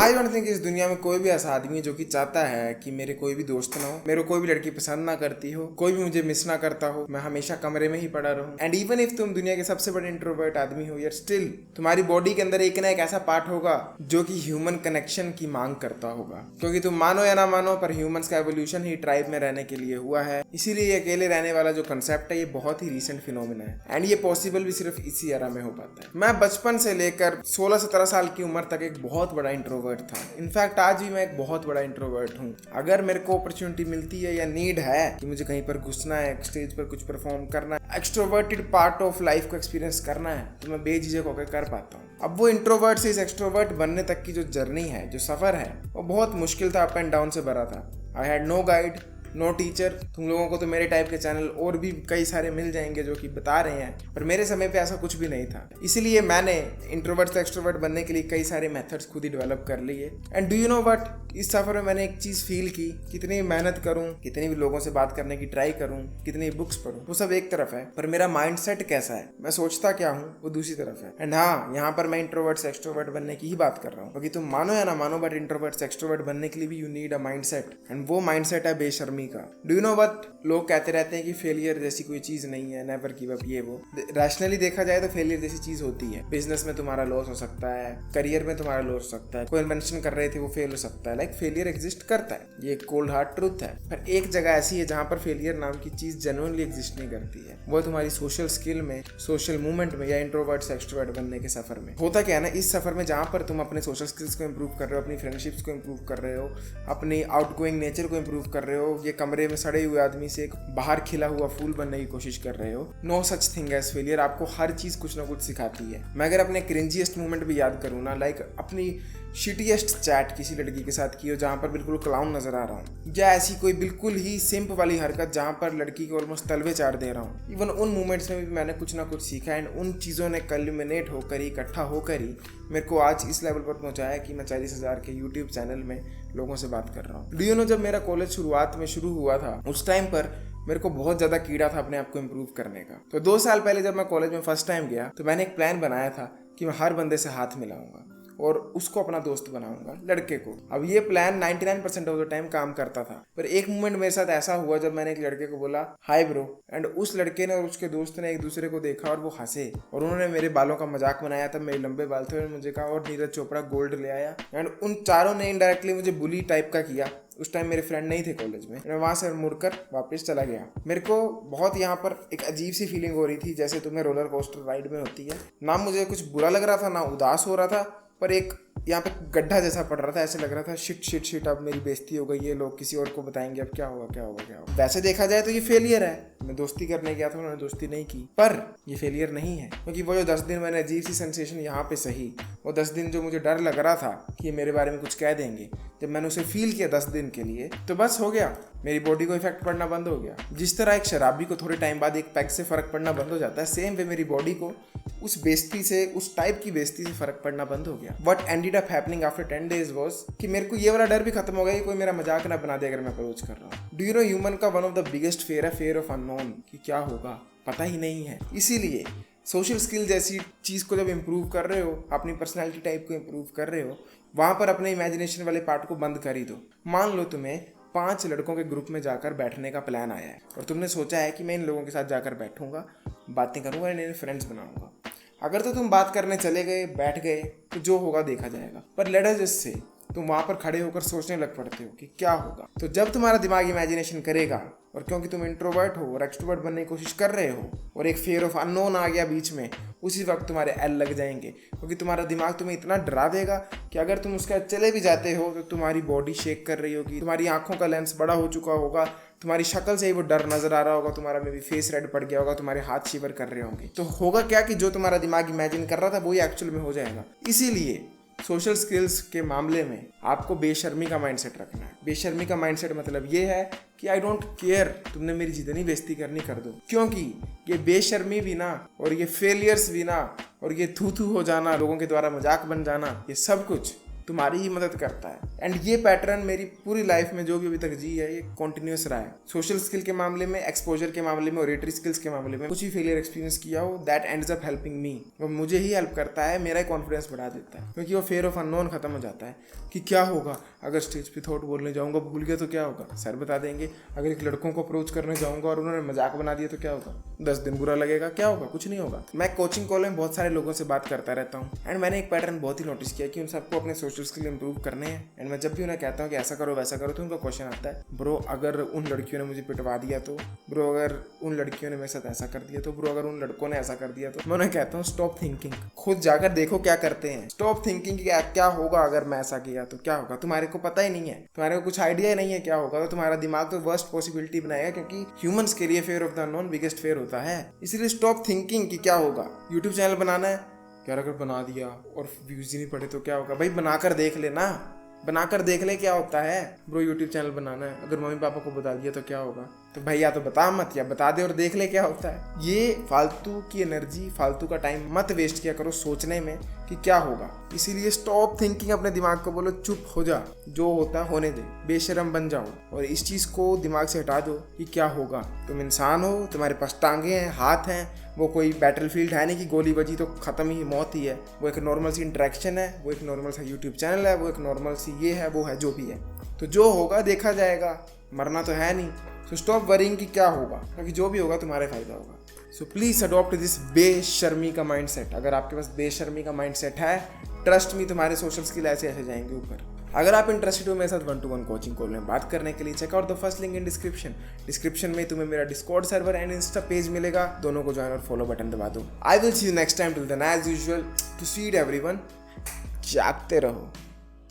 I don't think इस दुनिया में कोई भी ऐसा आदमी जो कि चाहता है कि मेरे कोई भी दोस्त ना हो, मेरे कोई भी लड़की पसंद ना करती हो, कोई भी मुझे मिस ना करता हो, मैं हमेशा कमरे में ही पड़ा रहूं। एंड इवन इफ तुम दुनिया के सबसे बड़े इंट्रोवर्ट आदमी हो, यार स्टिल तुम्हारी बॉडी के अंदर एक ना एक ऐसा पार्ट होगा जो कि ह्यूमन कनेक्शन की मांग करता होगा। क्योंकि तुम मानो या ना मानो, पर ह्यूमंस का एवोल्यूशन ही ट्राइब में रहने के लिए हुआ है। इसीलिए ये अकेले रहने वाला जो कंसेप्ट है, ये बहुत ही रीसेंट फिनोमिना है एंड ये पॉसिबल भी सिर्फ इसी एरा में हो पाता है। मैं बचपन से लेकर 16-17 साल की उम्र तक एक बहुत बड़ा इंट्रोवर्ट था। इनफैक्ट आज भी मैं एक बहुत बड़ा इंट्रोवर्ट हूँ। अगर मेरे को अपॉर्चुनिटी मिलती है या नीड है कि मुझे कहीं पर घुसना है, स्टेज पर कुछ परफॉर्म करना है, एक्सट्रोवर्टेड पार्ट ऑफ लाइफ को एक्सपीरियंस करना है, तो मैं बेझिझक होकर कर पाता हूँ। अब वो इंट्रोवर्ट से इस एक्सट्रोवर्ट बनने तक की जो जर्नी है, जो सफर है, वो बहुत मुश्किल था, अप एंड डाउन से भरा था। I had no guide, no teacher. तुम लोगों को तो मेरे टाइप के चैनल और भी कई सारे मिल जाएंगे जो कि बता रहे हैं, पर मेरे समय पे ऐसा कुछ भी नहीं था। इसीलिए मैंने इंट्रोवर्ट से एक्सट्रोवर्ट बनने के लिए कई सारे मेथड्स खुद ही डेवलप कर लिए। And do you know what, इस सफर में मैंने एक चीज फील की, कितनी मेहनत करूं, कितनी भी लोगों से बात करने की ट्राई करूं, कितनी बुक्स पढूं, वो सब एक तरफ है, पर मेरा माइंडसेट कैसा है, मैं सोचता क्या हूं, वो दूसरी तरफ है। एंड हाँ, यहाँ पर मैं इंट्रोवर्ट से एक्सट्रोवर्ट बनने की ही बात कर रहा हूँ, क्योंकि तुम मानो या ना मानो, बट इंट्रोवर्ट से एक्सट्रोवर्ट बनने के लिए भी you need a mindset, and वो माइंडसेट है बेशर्मी का। डू यू नो व्हाट, लोग कहते रहते हैं कि फेलियर जैसी कोई चीज नहीं है, नेवर गिव अप, ये वो। रैशनली देखा जाए तो फेलियर जैसी चीज होती है। बिजनेस में तुम्हारा लॉस हो सकता है, करियर में तुम्हारा लॉस हो सकता है, कोई इन्वेंशन कर रहे थे वो फेल हो सकता है। लाइक फेलियर एग्जिस्ट करता है, ये कोल्ड हार्ड ट्रूथ है। पर एक जगह ऐसी है जहां पर फेलियर नाम की चीज जेन्युइनली एग्जिस्ट नहीं करती है, वो तुम्हारी सोशल स्किल में, सोशल मूवमेंट में, या इंट्रोवर्ट से एक्सट्रोवर्ट बनने के सफर में। होता क्या है ना, इस सफर में जहां पर तुम अपने सोशल स्किल्स को इंप्रूव कर रहे हो, अपनी फ्रेंडशिप्स को इंप्रूव कर रहे हो, अपनी आउटगोइंग नेचर को इंप्रूव कर रहे हो, ये कमरे में सड़े हुए आदमी से एक बाहर खिला हुआ फूल बनने की कोशिश कर रहे हो, no such thing as failure. आपको हर चीज कुछ ना कुछ सिखाती है। मैं अगर अपने क्रिंजीएस्ट मोमेंट भी याद करूँ ना, लाइक अपनी शिटीएस्ट चैट किसी लड़की के साथ की हो जहाँ पर बिल्कुल क्लाउन नजर आ रहा हूँ, या ऐसी कोई बिल्कुल ही सिंप वाली हरकत जहाँ पर लड़की को ऑलमोस्ट तलवे चाट दे रहा हूँ, इवन उन मोमेंट्स में भी मैंने कुछ ना कुछ सीखा। एंड उन चीज़ों ने कल्मिनेट होकर ही, इकट्ठा होकर ही मेरे को आज इस लेवल पर पहुँचाया कि मैं 40,000 के यूट्यूब चैनल में लोगों से बात कर रहा हूँ। डू यू नो, जब मेरा कॉलेज शुरुआत में शुरू हुआ था, उस टाइम पर मेरे को बहुत ज़्यादा कीड़ा था अपने आप को इम्प्रूव करने का। तो 2 साल पहले जब मैं कॉलेज में फर्स्ट टाइम गया, तो मैंने एक प्लान बनाया था कि मैं हर बंदे से हाथ मिलाऊंगा और उसको अपना दोस्त बनाऊंगा, लड़के को। अब ये प्लान 99% ऑफ द टाइम काम करता था, पर एक मोमेंट मेरे साथ ऐसा हुआ जब मैंने एक लड़के को बोला हाय ब्रो, एंड उस लड़के ने और उसके दोस्त ने एक दूसरे को देखा और वो हंसे और उन्होंने मेरे बालों का मजाक बनाया। तब मेरे लंबे बाल थे और मुझे कहा और नीरज चोपड़ा गोल्ड ले आया। एंड उन चारों ने इनडायरेक्टली मुझे बुली टाइप का किया। उस टाइम मेरे फ्रेंड नहीं थे कॉलेज में। मैं वहां से मुड़कर वापस चला गया। मेरे को बहुत यहाँ पर एक अजीब सी फीलिंग हो रही थी, जैसे तुम्हें रोलर कोस्टर राइड में होती है ना। मुझे कुछ बुरा लग रहा था ना उदास हो रहा था, पर एक यहाँ पे गड्ढा जैसा पड़ रहा था। ऐसे लग रहा था शिट शिट शिट, अब मेरी बेइज्जती हो गई है, लोग किसी और को बताएंगे, अब क्या होगा क्या होगा क्या होगा। वैसे देखा जाए तो ये फेलियर है। मैं दोस्ती करने गया था, उन्होंने दोस्ती नहीं की, पर ये फेलियर नहीं है। क्योंकि वो जो 10 दिन मैंने अजीब सी सेंसेशन यहाँ पे सही, वो 10 दिन जो मुझे डर लग रहा था कि मेरे बारे में कुछ कह देंगे, जब मैंने उसे फील किया 10 दिन के लिए, तो बस हो गया, मेरी बॉडी को इफेक्ट पड़ना बंद हो गया। जिस तरह एक शराबी को थोड़े टाइम बाद एक पैक से फर्क पड़ना बंद हो जाता है, सेम वे मेरी बॉडी को उस बेइज्जती से, उस टाइप की बेइज्जती से फर्क पड़ना बंद हो गया। What ended up happening after 10 days was कि मेरे को ये वाला डर भी खत्म हो गया कि कोई मेरा मजाक ना बना दे अगर मैं अप्रोच कर रहा हूँ। डू यू नो, ह्यूमन का one of the biggest fear है फेयर ऑफ अननोन, कि क्या होगा पता ही नहीं है। इसीलिए सोशल स्किल जैसी चीज़ को जब इम्प्रूव कर रहे हो, अपनी पर्सनैलिटी टाइप को इम्प्रूव कर रहे हो, वहाँ पर अपने इमेजिनेशन वाले पार्ट को बंद कर ही दो। मान लो तुम्हें 5 लड़कों के ग्रुप में जाकर बैठने का प्लान आया है और तुमने सोचा है कि मैं इन लोगों के साथ जाकर बैठूंगा, बातें करूंगा, इन्हें फ्रेंड्स बनाऊंगा। अगर तो तुम बात करने चले गए, बैठ गए, तो जो होगा देखा जाएगा। पर लेट अस जस्ट से तुम वहां पर खड़े होकर सोचने लग पड़ते हो कि क्या होगा। तो जब तुम्हारा दिमाग इमेजिनेशन करेगा, और क्योंकि तुम इंट्रोवर्ट हो और एक्सट्रोवर्ट बनने की कोशिश कर रहे हो और एक फियर ऑफ अननोन आ गया बीच में, उसी वक्त तुम्हारे एल लग जाएंगे। क्योंकि तुम्हारा दिमाग तुम्हें इतना डरा देगा कि अगर तुम उसके चले भी जाते हो तो तुम्हारी बॉडी शेक कर रही होगी, तुम्हारी आंखों का लेंस बड़ा हो चुका होगा, तुम्हारी शक्ल से ही वो डर नजर आ रहा होगा, तुम्हारा मे भी फेस रेड पड़ गया होगा, तुम्हारे हाथ शिवर कर रहे होंगे। तो होगा क्या कि जो तुम्हारा दिमाग इमेजिन कर रहा था वही एक्चुअल में हो जाएगा। इसीलिए सोशल स्किल्स के मामले में आपको बेशर्मी का माइंडसेट रखना है। बेशर्मी का माइंडसेट मतलब ये है कि आई डोंट केयर, तुमने मेरी जितनी बेइज्जती करनी कर दो। क्योंकि ये बेशर्मी भी ना, और ये फेलियर्स भी ना, और ये थू थू हो जाना, लोगों के द्वारा मजाक बन जाना, ये सब कुछ तुम्हारी ही मदद करता है। एंड ये पैटर्न मेरी पूरी लाइफ में जो भी अभी तक जी है ये कॉन्टिन्यूस रहा है। सोशल स्किल के मामले में, एक्सपोजर के मामले में, ऑरेटरी स्किल्स के मामले में कुछ ही फेलियर एक्सपीरियंस किया हो, that ends up helping me. वो मुझे ही हेल्प करता है, मेरा कॉन्फिडेंस बढ़ा देता है, क्योंकि वो फेयर ऑफ अननोन खत्म हो जाता है कि क्या होगा अगर स्टेज पे थॉट बोलने जाऊंगा, भूल गया तो क्या होगा, सर बता देंगे। अगर एक लड़कों को अप्रोच करने जाऊंगा और उन्होंने मजाक बना दिया तो क्या होगा, 10 दिन बुरा लगेगा, क्या होगा, कुछ नहीं होगा। मैं कोचिंग कॉल में बहुत सारे लोगों से बात करता रहता हूँ एंड मैंने एक पैटर्न बहुत ही नोटिस किया कि उन सबको अपने सोशल स्किल इंप्रूव करने हैं। एंड मैं जब भी उन्हें कहता हूँ कि ऐसा करो वैसा करो तो उनका क्वेश्चन आता है, ब्रो अगर उन लड़कियों ने मुझे पिटवा दिया तो, ब्रो अगर उन लड़कियों ने मेरे साथ ऐसा कर दिया तो, ब्रो अगर उन लड़कों ने ऐसा कर दिया तो। मैं उन्हें कहता हूँ स्टॉप थिंकिंग, खुद जाकर देखो क्या करते हैं। स्टॉप थिंकिंग क्या होगा अगर मैं ऐसा किया तो क्या होगा, तुम्हारे को पता ही नहीं है, तुम्हारे को कुछ आइडिया ही नहीं है क्या होगा, तो तुम्हारा दिमाग तो वर्स्ट पॉसिबिलिटी बनाएगा, क्योंकि ह्यूमंस के लिए fair of the unknown biggest fear होता है। इसलिए स्टॉप थिंकिंग कि क्या होगा। यूट्यूब चैनल बनाना है, यार अगर बना दिया और व्यूज ही नहीं पड़े तो क्या होगा, भाई बनाकर देख लेना, बनाकर देख ले क्या होता है। ब्रो यूट्यूब चैनल बनाना है, अगर मम्मी पापा को बता दिया तो क्या होगा, तो भाई या तो बता मत या बता दे और देख ले क्या होता है। ये फालतू की एनर्जी, फालतू का टाइम मत वेस्ट किया करो सोचने में कि क्या होगा। इसीलिए स्टॉप थिंकिंग, अपने दिमाग को बोलो चुप हो जा, जो होता होने दे, बेशरम बन जाओ और इस चीज़ को दिमाग से हटा दो कि क्या होगा। तुम इंसान हो, तुम्हारे पास टांगे हैं, हाथ हैं, वो कोई बैटलफील्ड है नहीं कि गोली बजी तो ख़त्म ही, मौत ही है। वो एक नॉर्मल सी इंटरेक्शन है, वो एक नॉर्मल सा यूट्यूब चैनल है, वो एक नॉर्मल सी ये है वो है जो भी है। तो जो होगा देखा जाएगा, मरना तो है नहीं। सो स्टॉप वरिंग कि क्या होगा, क्योंकि जो भी होगा तुम्हारे फायदा होगा। सो प्लीज़ अडॉप्ट दिस बेशर्मी का माइंडसेट। अगर आपके पास बेशर्मी का माइंडसेट है, ट्रस्ट मी तुम्हारे सोशल स्किल ऐसे ऐसे जाएंगे ऊपर। अगर आप इंटरेस्टेड हो मेरे साथ 1-to-1 कोचिंग कॉल में बात करने के लिए, check out the first link in description में तुम्हें मेरा Discord server and insta page मिलेगा, दोनों को ज्वाइन और फॉलो बटन दबा दो। I will see you next time, till then as usual, to seed everyone, जागते रहो।